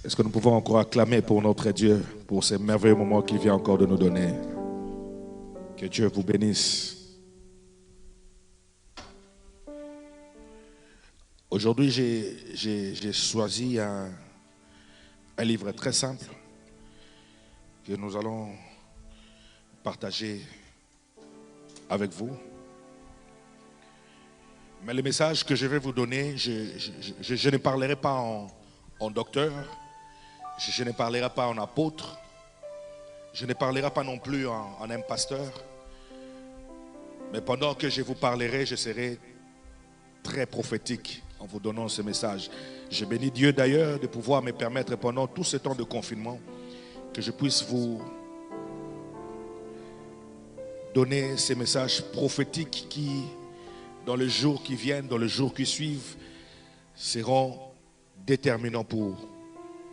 Est-ce que nous pouvons encore acclamer pour notre Dieu, pour ces merveilleux moments qu'il vient encore de nous donner? Que Dieu vous bénisse. Aujourd'hui, j'ai choisi un livre très simple que nous allons partager avec vous. Mais le message que je vais vous donner, je ne parlerai pas en docteur, je ne parlerai pas en apôtre, je ne parlerai pas non plus en un pasteur. Mais pendant que je vous parlerai, je serai très prophétique en vous donnant ce message. Je bénis Dieu d'ailleurs de pouvoir me permettre pendant tout ce temps de confinement que je puisse vous donner ces messages prophétiques qui, dans les jours qui viennent, dans les jours qui suivent, seront déterminants pour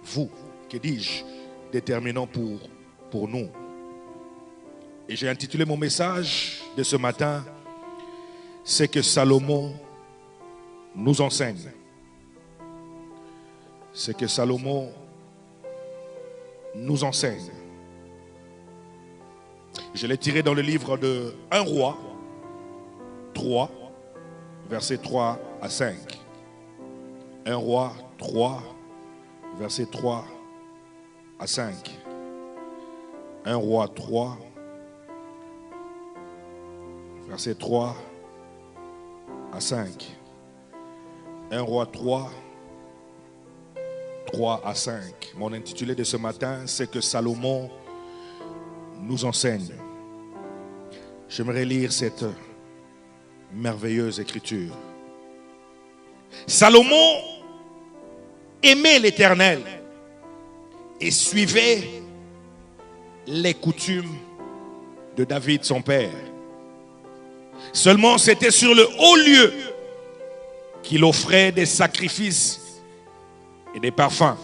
vous. Que dis-je? Déterminants pour nous. Et j'ai intitulé mon message de ce matin, c'est que Salomon nous enseigne. C'est que Salomon nous enseigne. Je l'ai tiré dans le livre de 1 Roi 3, versets 3 à 5. 1 Roi 3, versets 3 à 5. 1 Roi 3, versets 3 à 5. 1 Roi 3, 3 à 5. Mon intitulé de ce matin, c'est que Salomon nous enseigne. J'aimerais lire cette merveilleuse écriture. Salomon aimait l'Éternel et suivait les coutumes de David son père. Seulement c'était sur le haut lieu qu'il offrait des sacrifices et des parfums.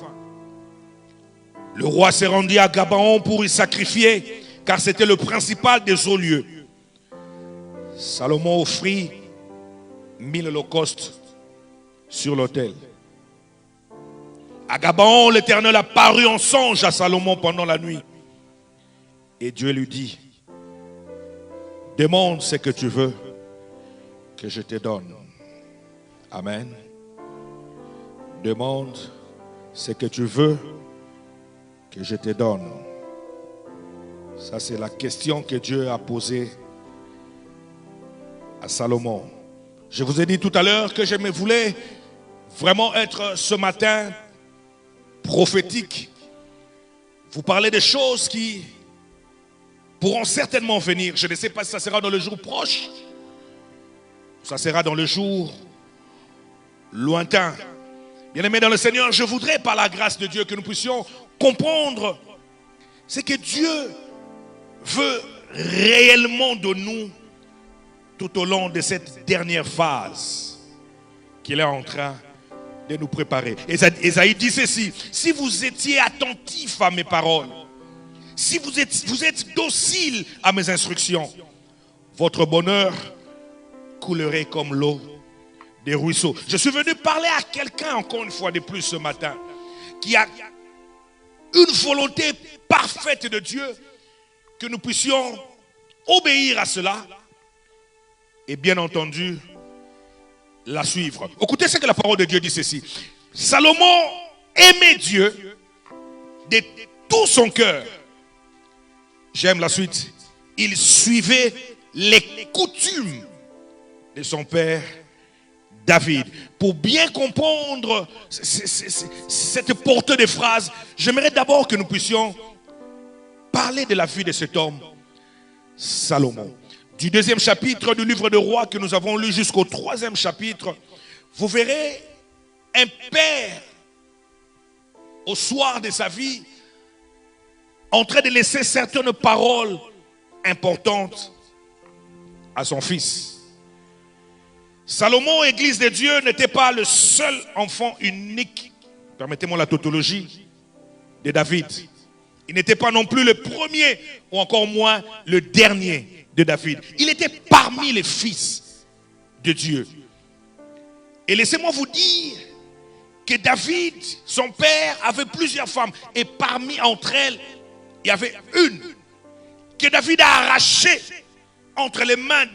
Le roi s'est rendu à Gabaon pour y sacrifier, car c'était le principal des hauts lieux. Salomon offrit 1000 holocaustes sur l'autel. À Gabaon, l'Éternel apparut en songe à Salomon pendant la nuit. Et Dieu lui dit, demande ce que tu veux que je te donne. Amen. Demande ce que tu veux que je te donne. Ça, c'est la question que Dieu a posée à Salomon. Je vous ai dit tout à l'heure que je me voulais vraiment être ce matin prophétique. Vous parlez des choses qui pourront certainement venir. Je ne sais pas si ça sera dans le jour proche, ça sera dans le jour lointain. Bien-aimés dans le Seigneur, je voudrais par la grâce de Dieu que nous puissions comprendre ce que Dieu veut réellement de nous tout au long de cette dernière phase qu'il est en train de nous préparer. Ésaïe dit ceci, si vous étiez attentifs à mes paroles, si vous êtes dociles à mes instructions, votre bonheur coulerait comme l'eau des ruisseaux. Je suis venu parler à quelqu'un encore une fois de plus ce matin qui a une volonté parfaite de Dieu, que nous puissions obéir à cela et bien entendu la suivre. Écoutez ce que la parole de Dieu dit ceci. Salomon aimait Dieu de tout son cœur. J'aime la suite. Il suivait les coutumes de son père David. Pour bien comprendre cette portée de phrases, j'aimerais d'abord que nous puissions parler de la vie de cet homme, Salomon. Du 2e chapitre du livre de Rois que nous avons lu jusqu'au 3e chapitre, vous verrez un père au soir de sa vie en train de laisser certaines paroles importantes à son fils. Salomon, Église de Dieu, n'était pas le seul enfant unique, permettez-moi la tautologie, de David. Il n'était pas non plus le premier, ou encore moins le dernier de David. Il était parmi les fils de Dieu. Et laissez-moi vous dire que David, son père, avait plusieurs femmes. Et parmi entre elles, il y avait une que David a arrachée entre les mains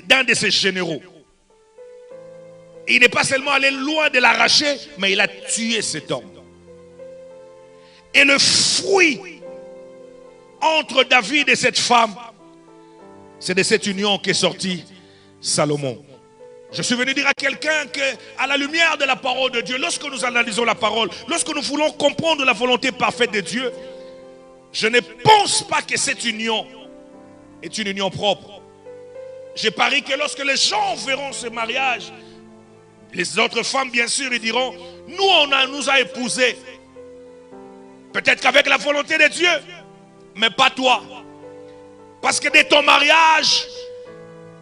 d'un de ses généraux. Et il n'est pas seulement allé loin de l'arracher, mais il a tué cet homme. Et le fruit entre David et cette femme, c'est de cette union qu'est sorti Salomon. Je suis venu dire à quelqu'un qu'à la lumière de la parole de Dieu, lorsque nous analysons la parole, lorsque nous voulons comprendre la volonté parfaite de Dieu, je ne pense pas que cette union est une union propre. J'ai parié que lorsque les gens verront ce mariage, les autres femmes, bien sûr, ils diront, nous, nous a épousés. Peut-être qu'avec la volonté de Dieu, mais pas toi. Parce que de ton mariage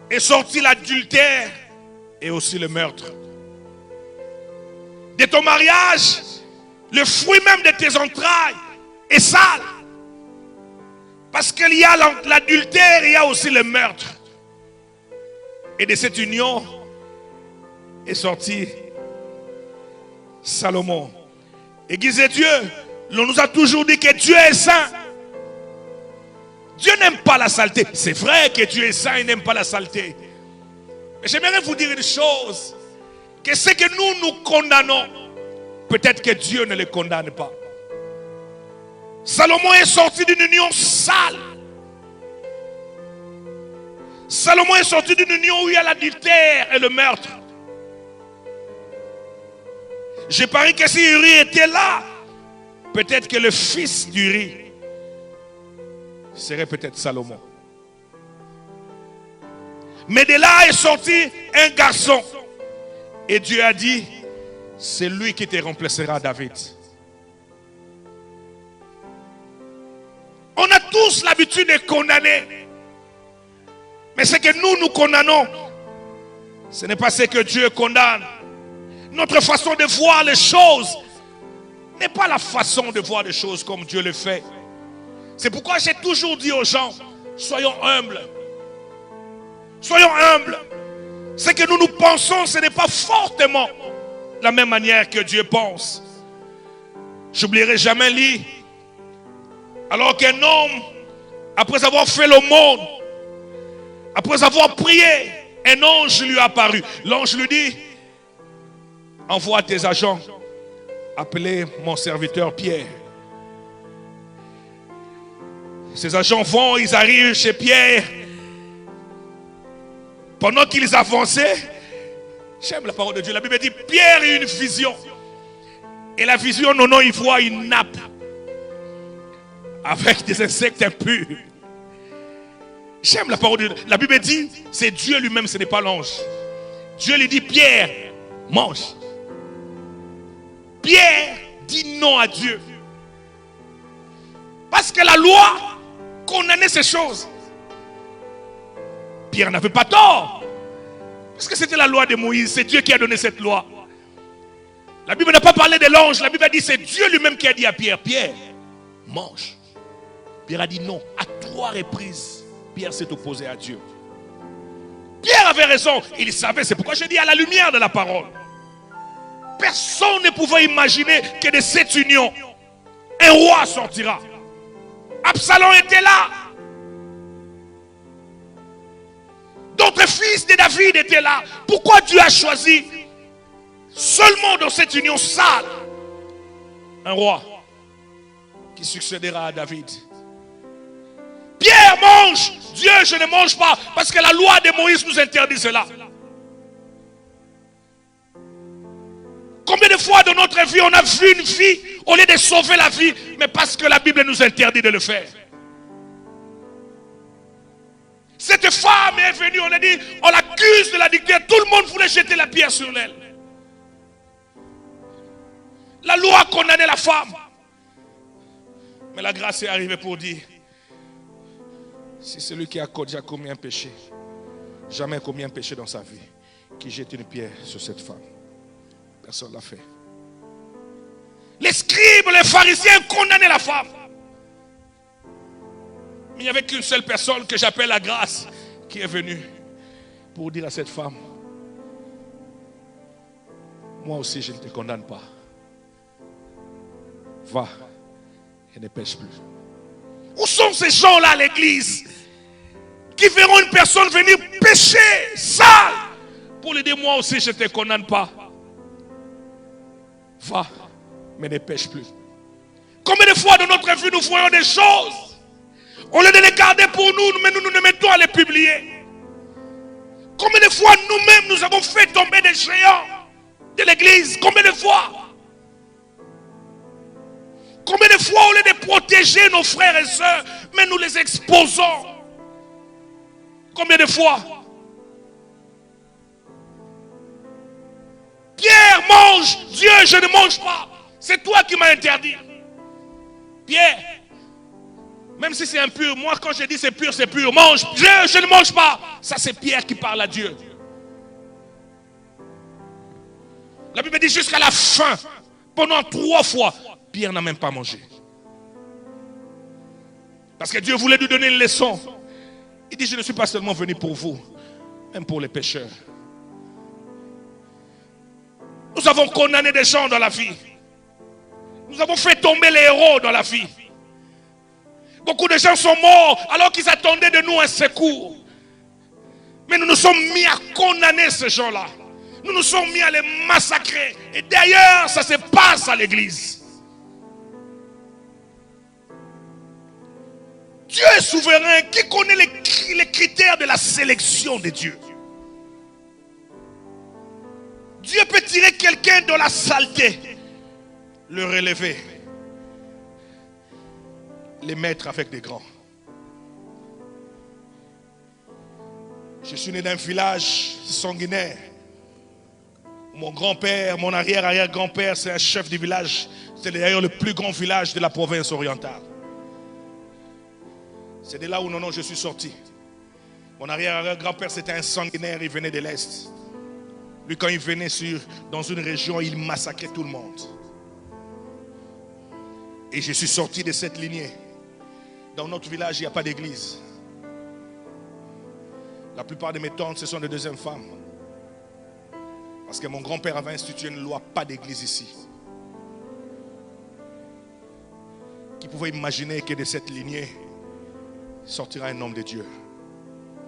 est sorti l'adultère et aussi le meurtre. De ton mariage, le fruit même de tes entrailles est sale. Parce qu'il y a l'adultère, il y a aussi le meurtre. Et de cette union est sorti Salomon. Église de Dieu, l'on nous a toujours dit que Dieu est saint. Dieu n'aime pas la saleté. C'est vrai que Dieu est saint, il n'aime pas la saleté. Mais j'aimerais vous dire une chose, que ce que nous condamnons, peut-être que Dieu ne le condamne pas. Salomon est sorti d'une union sale. Salomon est sorti d'une union où il y a l'adultère et le meurtre. Je parie que si Uri était là, peut-être que le fils d'Uri serait peut-être Salomon. Mais de là est sorti un garçon. Et Dieu a dit, c'est lui qui te remplacera, David. On a tous l'habitude de condamner. Mais ce que nous condamnons, ce n'est pas ce que Dieu condamne. Notre façon de voir les choses n'est pas la façon de voir les choses comme Dieu le fait. C'est pourquoi j'ai toujours dit aux gens, soyons humbles. Soyons humbles. Ce que nous pensons, ce n'est pas fortement la même manière que Dieu pense. J'oublierai jamais lui. Alors qu'un homme, après avoir fait l'aumône, après avoir prié, un ange lui est apparu. L'ange lui dit, envoie tes agents, appelez mon serviteur Pierre. Ces agents vont, ils arrivent chez Pierre. Pendant qu'ils avançaient, j'aime la parole de Dieu, la Bible dit, Pierre a eu une vision. Et la vision, non, il voit une nappe avec des insectes impurs. J'aime la parole de Dieu. La Bible dit, c'est Dieu lui-même, ce n'est pas l'ange. Dieu lui dit, Pierre, mange. Pierre dit non à Dieu. Parce que la loi condamnait ces choses. Pierre n'avait pas tort. Parce que c'était la loi de Moïse. C'est Dieu qui a donné cette loi. La Bible n'a pas parlé de l'ange. La Bible a dit, c'est Dieu lui-même qui a dit à Pierre, Pierre, mange. Pierre a dit non. À 3 reprises, Pierre s'est opposé à Dieu. Pierre avait raison. Il savait. C'est pourquoi je dis à la lumière de la parole. Personne ne pouvait imaginer que de cette union, un roi sortira. Absalom était là. D'autres fils de David étaient là. Pourquoi Dieu a choisi seulement dans cette union sale un roi qui succédera à David? Pierre mange. Dieu, je ne mange pas parce que la loi de Moïse nous interdit cela. Combien de fois dans notre vie on a vu une vie au lieu de sauver la vie, mais parce que la Bible nous interdit de le faire. Cette femme est venue, on a dit, on l'accuse de l'adultère. Tout le monde voulait jeter la pierre sur elle. La loi condamnait la femme. Mais la grâce est arrivée pour dire, si celui qui a déjà commis un péché, jamais commis un péché dans sa vie, qui jette une pierre sur cette femme. Personne ne l'a fait. Les scribes, les pharisiens condamnaient la femme. Mais il n'y avait qu'une seule personne que j'appelle la grâce qui est venue pour dire à cette femme, moi aussi je ne te condamne pas. Va et ne pêche plus. Où sont ces gens-là à l'église qui verront une personne venir pécher sale pour lui dire moi aussi je ne te condamne pas. Va, mais ne pêche plus. Combien de fois dans notre vie nous voyons des choses, au lieu de les garder pour nous, mais nous nous mettons à les publier. Combien de fois nous-mêmes nous avons fait tomber des géants de l'église? Combien de fois? Combien de fois au lieu de protéger nos frères et sœurs, mais nous les exposons? Combien de fois? Pierre mange, Dieu je ne mange pas. C'est toi qui m'as interdit. Pierre, même si c'est impur, moi quand je dis c'est pur, mange. Dieu je ne mange pas. Ça c'est Pierre qui parle à Dieu. La Bible dit jusqu'à la fin, pendant 3 fois, Pierre n'a même pas mangé. Parce que Dieu voulait lui donner une leçon. Il dit je ne suis pas seulement venu pour vous, même pour les pécheurs. Nous avons condamné des gens dans la vie. Nous avons fait tomber les héros dans la vie. Beaucoup de gens sont morts alors qu'ils attendaient de nous un secours. Mais nous nous sommes mis à condamner ces gens-là. Nous nous sommes mis à les massacrer. Et d'ailleurs, ça se passe à l'église. Dieu est souverain. Qui connaît les critères de la sélection de Dieu? Dieu peut tirer quelqu'un dans la saleté, le relever, les mettre avec des grands. Je suis né d'un village sanguinaire. Mon grand-père, mon arrière-arrière-grand-père, c'est un chef du village. C'est d'ailleurs le plus grand village de la province orientale. C'est de là où non, je suis sorti. Mon arrière-arrière-grand-père, c'était un sanguinaire, il venait de l'Est. Lui, quand il venait dans une région, il massacrait tout le monde. Et je suis sorti de cette lignée. Dans notre village, il n'y a pas d'église. La plupart de mes tantes, ce sont des deuxièmes femmes. Parce que mon grand-père avait institué une loi, pas d'église ici. Qui pouvait imaginer que de cette lignée sortira un homme de Dieu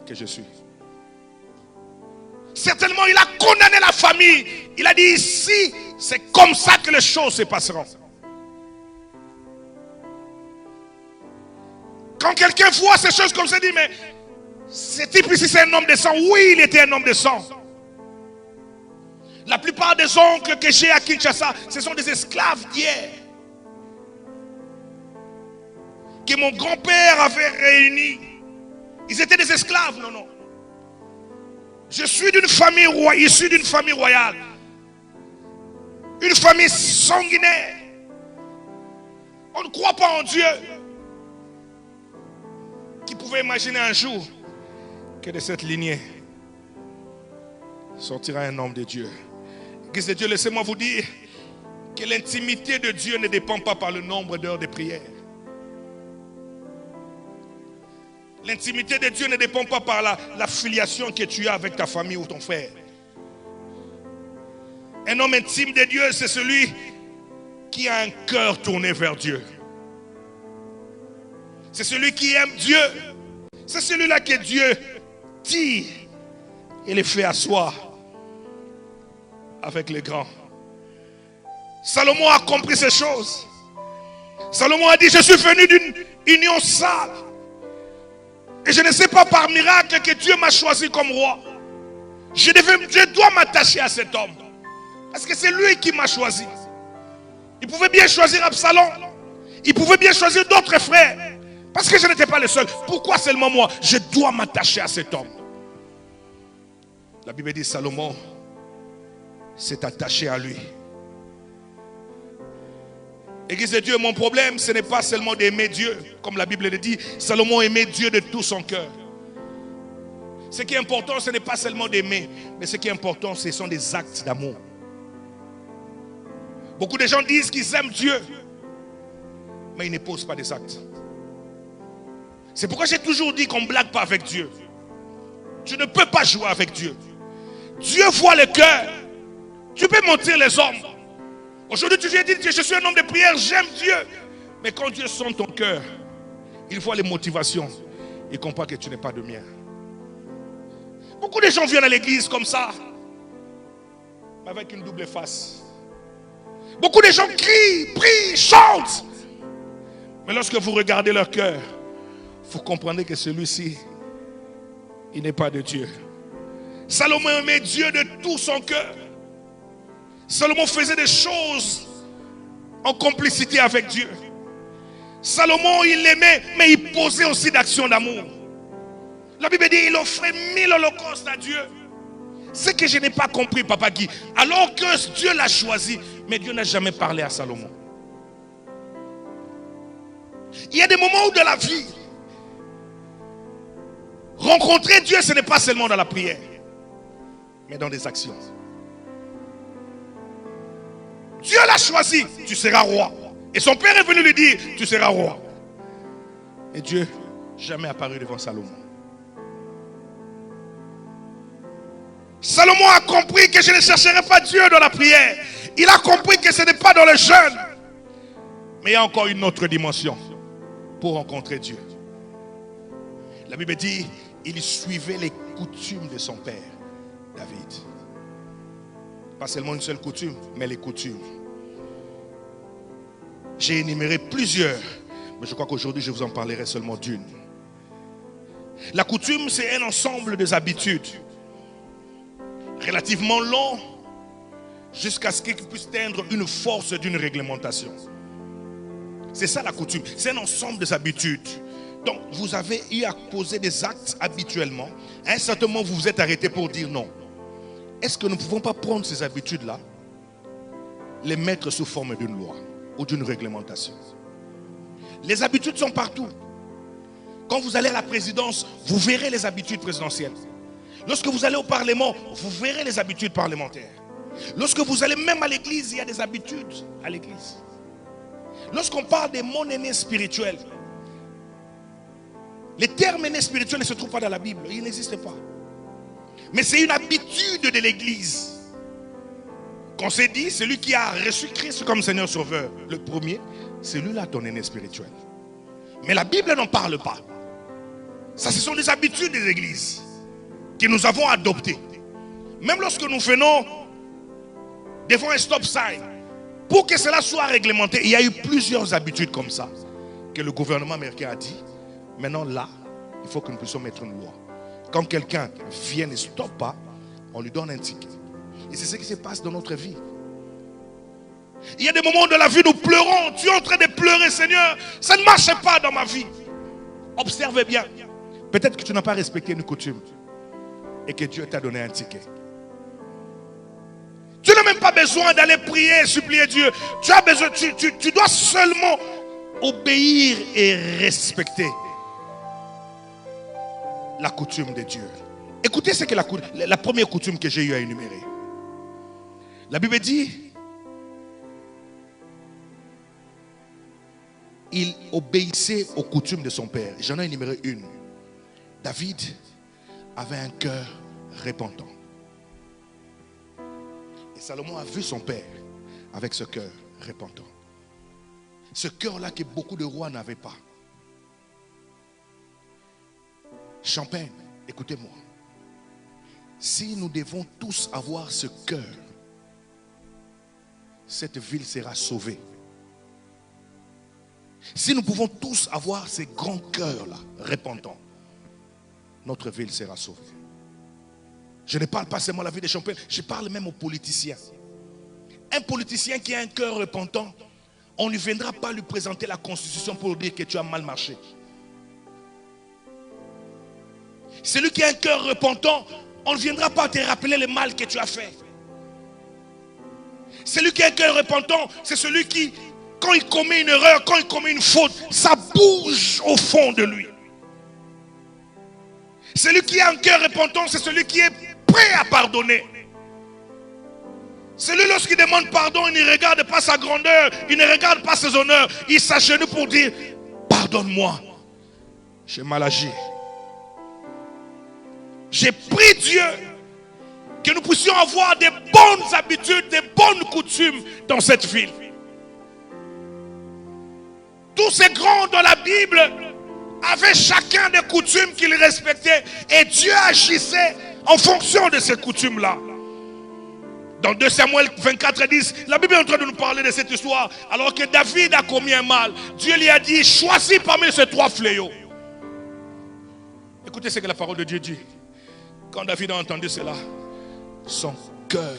que je suis. Certainement, il a condamné la famille. Il a dit ici, c'est comme ça que les choses se passeront. Quand quelqu'un voit ces choses comme ça, il dit, mais ce type ici, c'est un homme de sang. Oui, il était un homme de sang. La plupart des oncles que j'ai à Kinshasa, ce sont des esclaves d'hier. Que mon grand-père avait réunis. Ils étaient des esclaves, non. Je suis d'une famille royale, issu d'une famille royale. Une famille sanguinaire. On ne croit pas en Dieu. Qui pouvait imaginer un jour que de cette lignée sortira un homme de Dieu. Église de Dieu, laissez-moi vous dire que l'intimité de Dieu ne dépend pas par le nombre d'heures de prière. L'intimité de Dieu ne dépend pas par la filiation que tu as avec ta famille ou ton frère. Un homme intime de Dieu, c'est celui qui a un cœur tourné vers Dieu. C'est celui qui aime Dieu. C'est celui-là que Dieu tire et les fait asseoir avec les grands. Salomon a compris ces choses. Salomon a dit, je suis venu d'une union sale. Et je ne sais pas par miracle que Dieu m'a choisi comme roi. Je dois m'attacher à cet homme. Parce que c'est lui qui m'a choisi. Il pouvait bien choisir Absalom. Il pouvait bien choisir d'autres frères. Parce que je n'étais pas le seul. Pourquoi seulement moi? Je dois m'attacher à cet homme. La Bible dit Salomon s'est attaché à lui. Église de Dieu, mon problème, ce n'est pas seulement d'aimer Dieu. Comme la Bible le dit, Salomon aimait Dieu de tout son cœur. Ce qui est important, ce n'est pas seulement d'aimer. Mais ce qui est important, ce sont des actes d'amour. Beaucoup de gens disent qu'ils aiment Dieu. Mais ils ne posent pas des actes. C'est pourquoi j'ai toujours dit qu'on ne blague pas avec Dieu. Tu ne peux pas jouer avec Dieu. Dieu voit le cœur. Tu peux mentir les hommes. Aujourd'hui, tu viens dire que je suis un homme de prière, j'aime Dieu. Mais quand Dieu sent ton cœur, il voit les motivations. Il comprend que tu n'es pas de mien. Beaucoup de gens viennent à l'église comme ça, mais avec une double face. Beaucoup de gens crient, prient, chantent. Mais lorsque vous regardez leur cœur, vous comprenez que celui-ci, il n'est pas de Dieu. Salomon aimait Dieu de tout son cœur. Salomon faisait des choses en complicité avec Dieu. Salomon, il l'aimait, mais il posait aussi d'actions d'amour. La Bible dit, il offrait 1000 holocaustes à Dieu. Ce que je n'ai pas compris, Papa Guy, alors que Dieu l'a choisi, mais Dieu n'a jamais parlé à Salomon. Il y a des moments où dans la vie, rencontrer Dieu, ce n'est pas seulement dans la prière, mais dans des actions. Dieu l'a choisi, tu seras roi. Et son père est venu lui dire, tu seras roi. Et Dieu jamais apparu devant Salomon. Salomon a compris que je ne chercherai pas Dieu dans la prière. Il a compris que ce n'est pas dans le jeûne. Mais il y a encore une autre dimension pour rencontrer Dieu. La Bible dit, il suivait les coutumes de son père, David. Pas seulement une seule coutume, mais les coutumes. J'ai énuméré plusieurs, mais je crois qu'aujourd'hui je vous en parlerai seulement d'une. La coutume, c'est un ensemble des habitudes relativement long jusqu'à ce qu'il puisse atteindre une force d'une réglementation. C'est ça la coutume, c'est un ensemble des habitudes. Donc vous avez eu à poser des actes habituellement. À un certain moment, vous vous êtes arrêté pour dire non. Est-ce que nous ne pouvons pas prendre ces habitudes-là, les mettre sous forme d'une loi ou d'une réglementation? Les habitudes sont partout. Quand vous allez à la présidence, vous verrez les habitudes présidentielles. Lorsque vous allez au Parlement, vous verrez les habitudes parlementaires. Lorsque vous allez même à l'église, il y a des habitudes à l'église. Lorsqu'on parle des mon aîné spirituel, les termes aînés spirituels ne se trouvent pas dans la Bible, ils n'existent pas. Mais c'est une habitude de l'église. Qu'on s'est dit, celui qui a reçu Christ comme Seigneur Sauveur, le premier, c'est lui-là ton aîné spirituel. Mais la Bible n'en parle pas. Ça, ce sont des habitudes des églises que nous avons adoptées. Même lorsque nous venons devant un stop sign, pour que cela soit réglementé, il y a eu plusieurs habitudes comme ça que le gouvernement américain a dit. Maintenant là, il faut que nous puissions mettre une loi. Quand quelqu'un vient et ne stoppe pas, on lui donne un ticket. Et c'est ce qui se passe dans notre vie. Il y a des moments de la vie où nous pleurons. Tu es en train de pleurer, Seigneur. Ça ne marche pas dans ma vie. Observez bien. Peut-être que tu n'as pas respecté une coutume et que Dieu t'a donné un ticket. Tu n'as même pas besoin d'aller prier et supplier Dieu. Tu as besoin, tu dois seulement obéir et respecter la coutume de Dieu. Écoutez ce que la première coutume que j'ai eu à énumérer. La Bible dit, il obéissait aux coutumes de son père. J'en ai énuméré une. David avait un cœur repentant. Et Salomon a vu son père avec ce cœur repentant. Ce cœur-là que beaucoup de rois n'avaient pas. Champagne, écoutez-moi. Si nous devons tous avoir ce cœur, cette ville sera sauvée. Si nous pouvons tous avoir ces grands cœurs-là, repentants, notre ville sera sauvée. Je ne parle pas seulement de la vie des Champagne, je parle même aux politiciens. Un politicien qui a un cœur repentant, on ne viendra pas lui présenter la constitution pour dire que tu as mal marché. Celui qui a un cœur repentant, on ne viendra pas te rappeler le mal que tu as fait. Celui qui a un cœur repentant, c'est celui qui, quand il commet une erreur, quand il commet une faute, ça bouge au fond de lui. Celui qui a un cœur repentant, c'est celui qui est prêt à pardonner. Celui lorsqu'il demande pardon, il ne regarde pas sa grandeur, il ne regarde pas ses honneurs, il s'agenouille pour dire, pardonne-moi, j'ai mal agi. J'ai pris Dieu Que nous puissions avoir des bonnes habitudes, des bonnes coutumes dans cette ville. Tous ces grands dans la Bible avaient chacun des coutumes qu'ils respectaient. Et Dieu agissait en fonction de ces coutumes-là. Dans 2 Samuel 24:10, la Bible est en train de nous parler de cette histoire. Alors que David a commis un mal, Dieu lui a dit, choisis parmi ces 3 fléaux. Écoutez ce que la parole de Dieu dit. Quand David a entendu cela, son cœur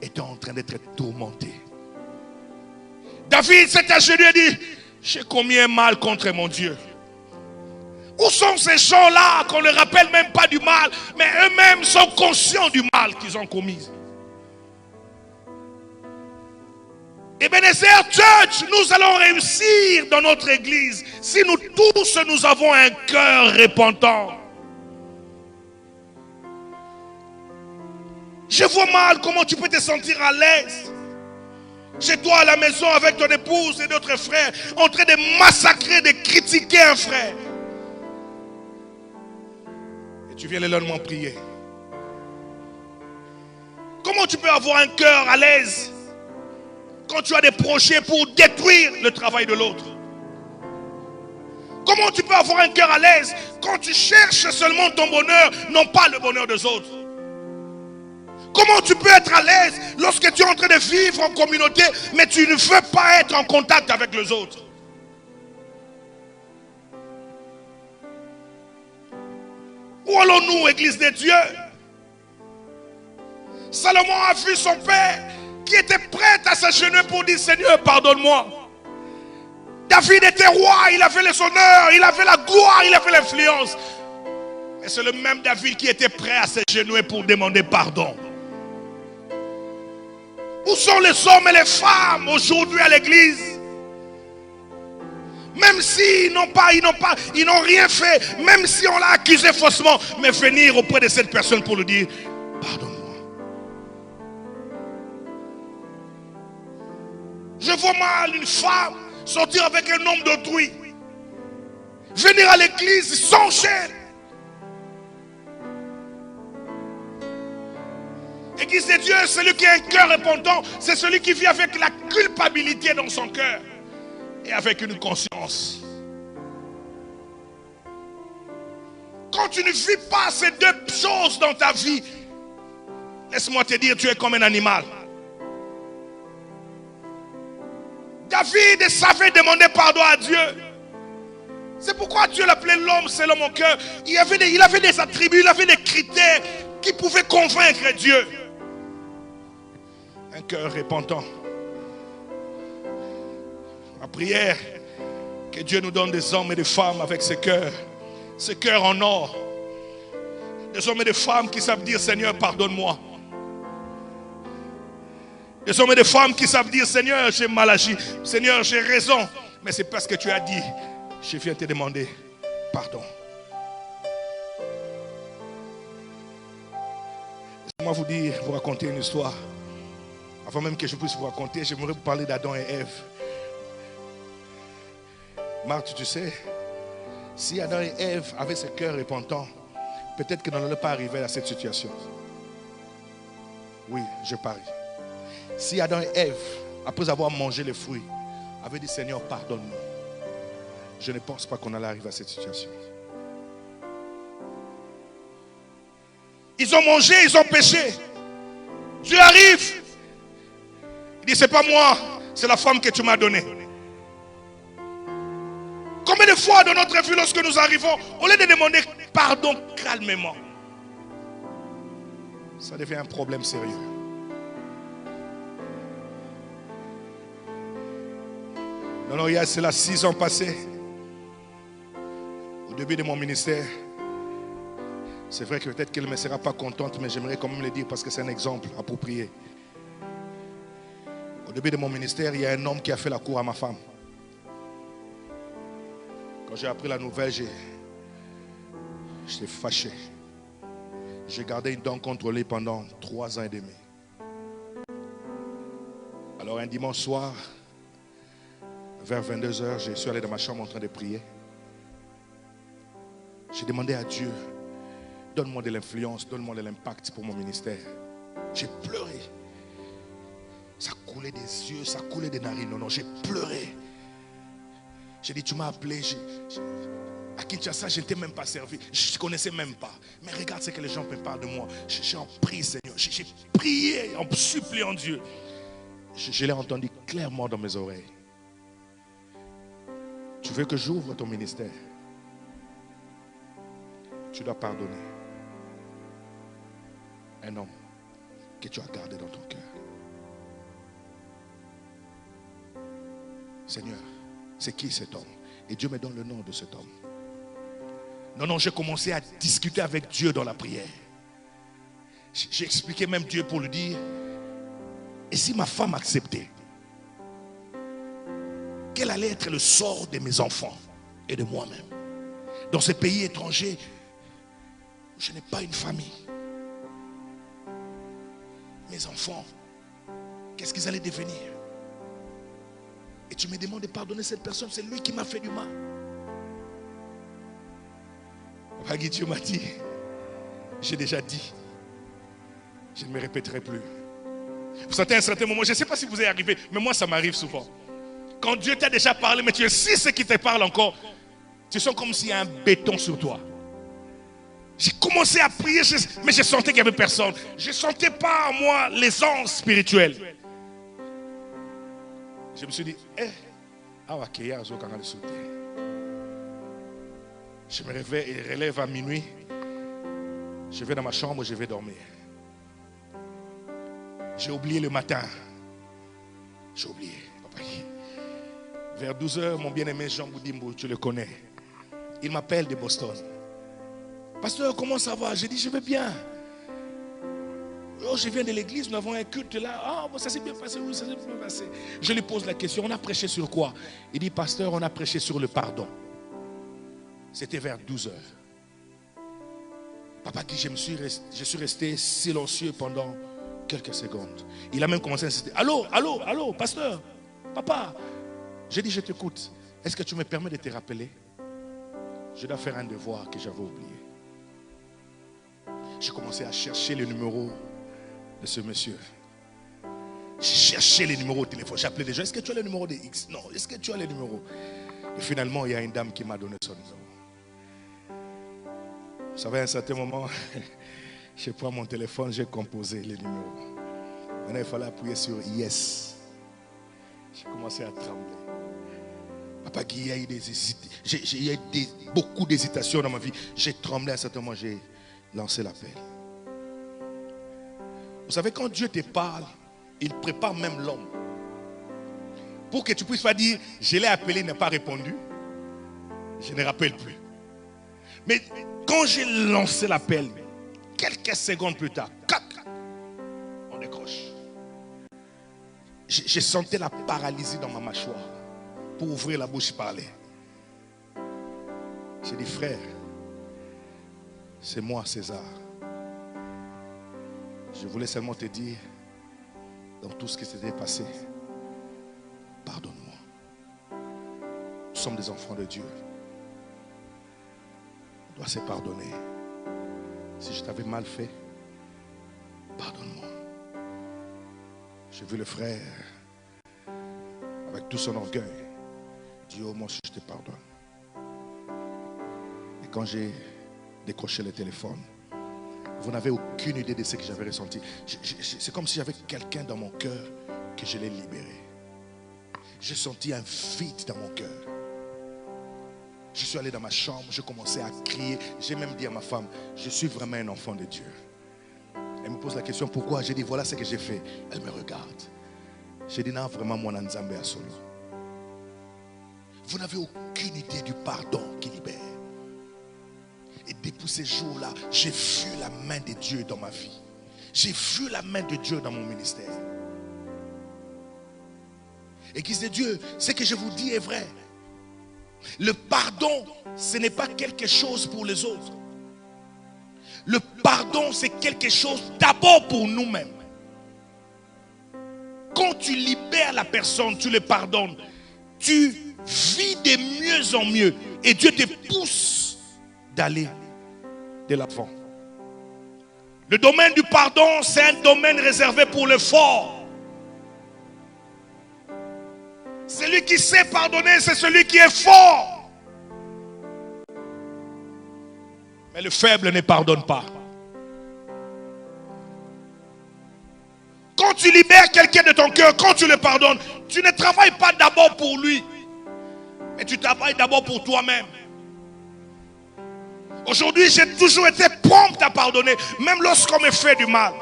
était en train d'être tourmenté. David s'est agenouillé et dit, j'ai commis un mal contre mon Dieu. Où sont ces gens-là qu'on ne leur rappelle même pas du mal, mais eux-mêmes sont conscients du mal qu'ils ont commis? Ebenezer Church, nous allons réussir dans notre église si nous tous nous avons un cœur repentant. Je vois mal comment tu peux te sentir à l'aise chez toi à la maison avec ton épouse et d'autres frères en train de massacrer, de critiquer un frère. Et tu viens le lendemain prier. Comment tu peux avoir un cœur à l'aise quand tu as des projets pour détruire le travail de l'autre? Comment tu peux avoir un cœur à l'aise quand tu cherches seulement ton bonheur, non pas le bonheur des autres? Comment tu peux être à l'aise lorsque tu es en train de vivre en communauté, mais tu ne veux pas être en contact avec les autres? Où allons-nous, Église de Dieu? Salomon a vu son père qui était prêt à s'agenouiller pour dire, Seigneur, pardonne-moi. David était roi, il avait les honneurs, il avait la gloire, il avait l'influence. Mais c'est le même David qui était prêt à s'agenouiller pour demander pardon. Où sont les hommes et les femmes aujourd'hui à l'église? Même s'ils n'ont rien fait, même si on l'a accusé faussement, mais venir auprès de cette personne pour lui dire, pardonne-moi. Je vois mal une femme sortir avec un homme d'autrui, venir à l'église sans chaîne. Église de Dieu, celui qui a un cœur repentant, c'est celui qui vit avec la culpabilité dans son cœur et avec une conscience. Quand tu ne vis pas ces 2 choses dans ta vie, laisse-moi te dire, tu es comme un animal. David savait demander pardon à Dieu. C'est pourquoi Dieu l'appelait l'homme selon mon cœur. Il avait des attributs, il avait des critères qui pouvaient convaincre Dieu. Un cœur repentant. Ma prière, que Dieu nous donne des hommes et des femmes avec ce cœur en or. Des hommes et des femmes qui savent dire, Seigneur, pardonne-moi. Des hommes et des femmes qui savent dire, Seigneur, j'ai mal agi. Seigneur, j'ai raison. Mais c'est parce que tu as dit, je viens te demander pardon. Laissez-moi vous raconter une histoire. Avant même que je puisse vous raconter, j'aimerais vous parler d'Adam et Ève. Marthe, tu sais, si Adam et Ève avaient ce cœur repentant, peut-être qu'ils n'allaient pas arriver à cette situation. Oui, je parie. Si Adam et Ève, après avoir mangé les fruits, avaient dit, Seigneur, pardonne-nous, je ne pense pas qu'on allait arriver à cette situation. Ils ont mangé, ils ont péché. Dieu arrive. Il dit, c'est pas moi, c'est la femme que tu m'as donnée. Combien de fois dans notre vie, lorsque nous arrivons, au lieu de demander pardon calmement, ça devient un problème sérieux. Non, il y a cela 6 ans passés. Au début de mon ministère, c'est vrai que peut-être qu'elle ne me sera pas contente, mais j'aimerais quand même le dire parce que c'est un exemple approprié. Au début de mon ministère, il y a un homme qui a fait la cour à ma femme. Quand j'ai appris la nouvelle, j'étais fâché. J'ai gardé une dent contre lui pendant 3 ans et demi. Alors un dimanche soir, vers 22h, je suis allé dans ma chambre en train de prier. J'ai demandé à Dieu Donne-moi de l'influence, donne-moi de l'impact pour mon ministère. J'ai pleuré. Ça coulait des yeux, ça coulait des narines. Non, j'ai pleuré. J'ai dit, tu m'as appelé. À Kinshasa, je ne t'ai même pas servi. Je ne connaissais même pas. Mais regarde ce que les gens me parlent de moi. J'ai en prié, Seigneur. J'ai prié en suppliant Dieu. Je l'ai entendu clairement dans mes oreilles. Tu veux que j'ouvre ton ministère? Tu dois pardonner un homme que tu as gardé dans ton cœur. Seigneur, c'est qui cet homme? Et Dieu me donne le nom de cet homme. Non, j'ai commencé à discuter avec Dieu dans la prière. J'ai expliqué même Dieu pour lui dire, et si ma femme acceptait, quel allait être le sort de mes enfants et de moi-même? Dans ce pays étranger, je n'ai pas une famille. Mes enfants, qu'est-ce qu'ils allaient devenir? Et tu me demandes de pardonner cette personne, c'est lui qui m'a fait du mal. Papa Guy, Dieu m'a dit, j'ai déjà dit, je ne me répéterai plus. Vous sentez à un certain moment, je ne sais pas si vous êtes arrivé, mais moi ça m'arrive souvent. Quand Dieu t'a déjà parlé, mais tu sais ce qui te parle encore, tu sens comme s'il y a un béton sur toi. J'ai commencé à prier, mais je sentais qu'il n'y avait personne. Je ne sentais pas en moi les anges spirituels. Je me suis dit, je me relève à minuit, je vais dans ma chambre, je vais dormir. J'ai oublié le matin. J'ai oublié. Vers 12h, mon bien-aimé Jean Boudimbo, tu le connais. Il m'appelle de Boston. Pasteur, comment ça va? J'ai dit, je vais bien. Oh, je viens de l'église, nous avons un culte là. Ah, bon, ça s'est bien passé, oui, ça s'est bien passé. Je lui pose la question, on a prêché sur quoi? Il dit, pasteur, on a prêché sur le pardon. C'était vers 12h. Papa dit, je suis resté silencieux pendant quelques secondes. Il a même commencé à insister. Allô, pasteur, papa. J'ai dit, je t'écoute. Est-ce que tu me permets de te rappeler? Je dois faire un devoir que j'avais oublié. J'ai commencé à chercher le numéro de ce monsieur. J'ai cherché les numéros au téléphone. J'ai appelé des gens. Est-ce que tu as le numéro de X? Non. Est-ce que tu as le numéro? Et finalement, il y a une dame qui m'a donné son numéro. Vous savez, à un certain moment, je prends mon téléphone, j'ai composé les numéros. Maintenant, il fallait appuyer sur Yes. J'ai commencé à trembler. Papa Guy, il y a eu beaucoup d'hésitations dans ma vie. J'ai tremblé à un certain moment, j'ai lancé l'appel. Vous savez, quand Dieu te parle, il prépare même l'homme. Pour que tu puisses pas dire, je l'ai appelé, il n'a pas répondu. Je ne rappelle plus. Mais quand j'ai lancé l'appel, quelques secondes plus tard, on décroche. J'ai senti la paralysie dans ma mâchoire. Pour ouvrir la bouche et parler. J'ai dit, frère, c'est moi César. Je voulais seulement te dire, dans tout ce qui s'était passé, pardonne-moi. Nous sommes des enfants de Dieu. On doit se pardonner. Si je t'avais mal fait, pardonne-moi. J'ai vu le frère, avec tout son orgueil, Dieu, au moins je te pardonne. Et quand j'ai décroché le téléphone, vous n'avez aucune idée de ce que j'avais ressenti. C'est comme si j'avais quelqu'un dans mon cœur que je l'ai libéré. J'ai senti un vide dans mon cœur. Je suis allé dans ma chambre, je commençais à crier. J'ai même dit à ma femme, je suis vraiment un enfant de Dieu. Elle me pose la question, pourquoi? J'ai dit, voilà ce que j'ai fait. Elle me regarde. J'ai dit, non, vraiment, mon Nzambe a solo. Vous n'avez aucune idée du pardon qui libère. Et depuis ces jours-là, j'ai vu la main de Dieu dans ma vie. J'ai vu la main de Dieu dans mon ministère. Église de Dieu, ce que je vous dis est vrai. Le pardon, ce n'est pas quelque chose pour les autres. Le pardon, c'est quelque chose d'abord pour nous-mêmes. Quand tu libères la personne, tu le pardonnes, tu vis de mieux en mieux. Et Dieu te pousse d'aller de l'avant. Le domaine du pardon, c'est un domaine réservé pour le fort. Celui qui sait pardonner, c'est celui qui est fort. Mais le faible ne pardonne pas. Quand tu libères quelqu'un de ton cœur, quand tu le pardonnes, tu ne travailles pas d'abord pour lui, mais tu travailles d'abord pour toi-même. Aujourd'hui, j'ai toujours été prompt à pardonner, même lorsqu'on me fait du mal.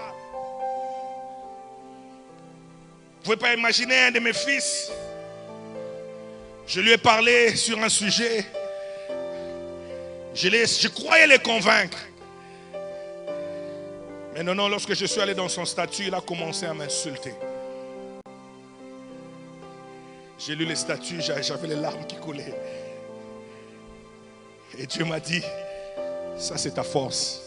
Vous ne pouvez pas imaginer un de mes fils. Je lui ai parlé sur un sujet. Je croyais les convaincre. Mais non, lorsque je suis allé dans son statut, il a commencé à m'insulter. J'ai lu les statuts, j'avais les larmes qui coulaient. Et Dieu m'a dit, ça c'est ta force.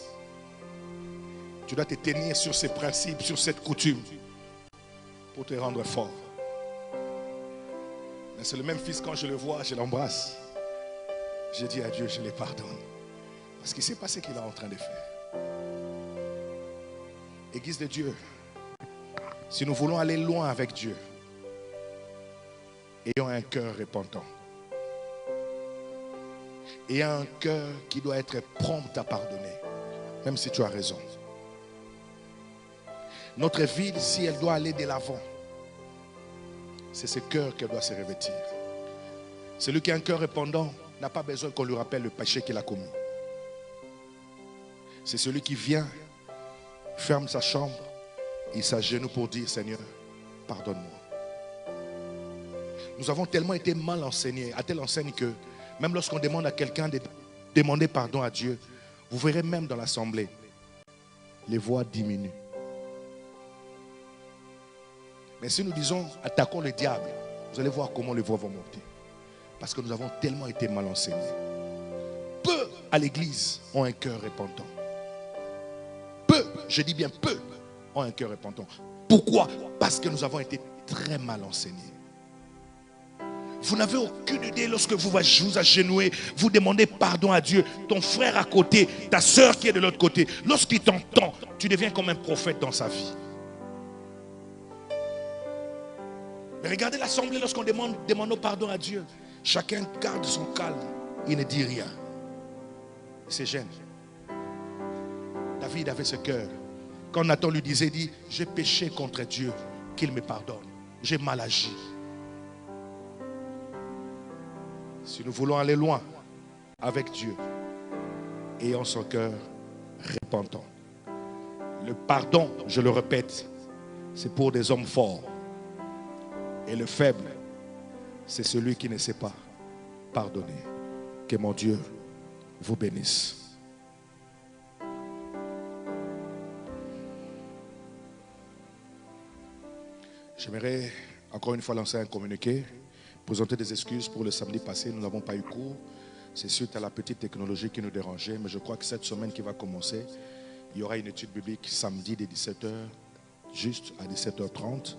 Tu dois te tenir sur ces principes, sur cette coutume, pour te rendre fort. Mais c'est le même fils, quand je le vois, je l'embrasse. J'ai dit à Dieu, je les pardonne. Parce qu'il sait pas ce qu'il est en train de faire. Église de Dieu, si nous voulons aller loin avec Dieu, ayons un cœur repentant. Ayons un cœur qui doit être prompt à pardonner, même si tu as raison. Notre vie, si elle doit aller de l'avant, c'est ce cœur qu'elle doit se revêtir. Celui qui a un cœur répandant n'a pas besoin qu'on lui rappelle le péché qu'il a commis. C'est celui qui vient, ferme sa chambre, il s'agenouille pour dire, Seigneur, pardonne-moi. Nous avons tellement été mal enseignés, à telle enseigne que même lorsqu'on demande à quelqu'un de demander pardon à Dieu, vous verrez même dans l'assemblée, les voix diminuent. Mais si nous disons, attaquons le diable, vous allez voir comment les voix vont monter. Parce que nous avons tellement été mal enseignés. Peu à l'église ont un cœur repentant. Peu, je dis bien peu, ont un cœur repentant. Pourquoi? Parce que nous avons été très mal enseignés. Vous n'avez aucune idée lorsque vous vous agenouillez, vous demandez pardon à Dieu. Ton frère à côté, ta soeur qui est de l'autre côté, lorsqu'il t'entend, tu deviens comme un prophète dans sa vie. Mais regardez l'assemblée lorsqu'on demande pardon à Dieu. Chacun garde son calme, il ne dit rien. C'est gêne. David avait ce cœur. Quand Nathan lui disait, dit, j'ai péché contre Dieu, qu'il me pardonne. J'ai mal agi. Si nous voulons aller loin avec Dieu, ayons son cœur repentant. Le pardon, je le répète, c'est pour des hommes forts. Et le faible, c'est celui qui ne sait pas pardonner. Que mon Dieu vous bénisse. J'aimerais encore une fois lancer un communiqué, présenter des excuses pour le samedi passé. Nous n'avons pas eu cours. C'est suite à la petite technologie qui nous dérangeait. Mais je crois que cette semaine qui va commencer, il y aura une étude biblique samedi dès 17h, juste à 17h30.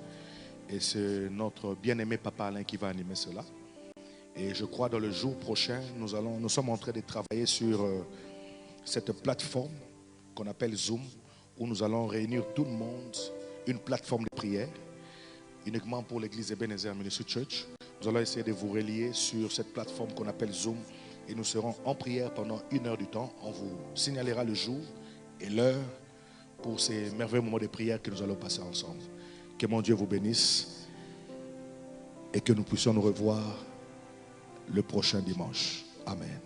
Et c'est notre bien-aimé Papa Alain qui va animer cela. Et je crois dans le jour prochain, nous sommes en train de travailler sur cette plateforme qu'on appelle Zoom, où nous allons réunir tout le monde, une plateforme de prière, uniquement pour l'église Ebenezer Ministry Church. Nous allons essayer de vous relier sur cette plateforme qu'on appelle Zoom et nous serons en prière pendant 1 heure du temps. On vous signalera le jour et l'heure pour ces merveilleux moments de prière que nous allons passer ensemble. Que mon Dieu vous bénisse et que nous puissions nous revoir le prochain dimanche. Amen.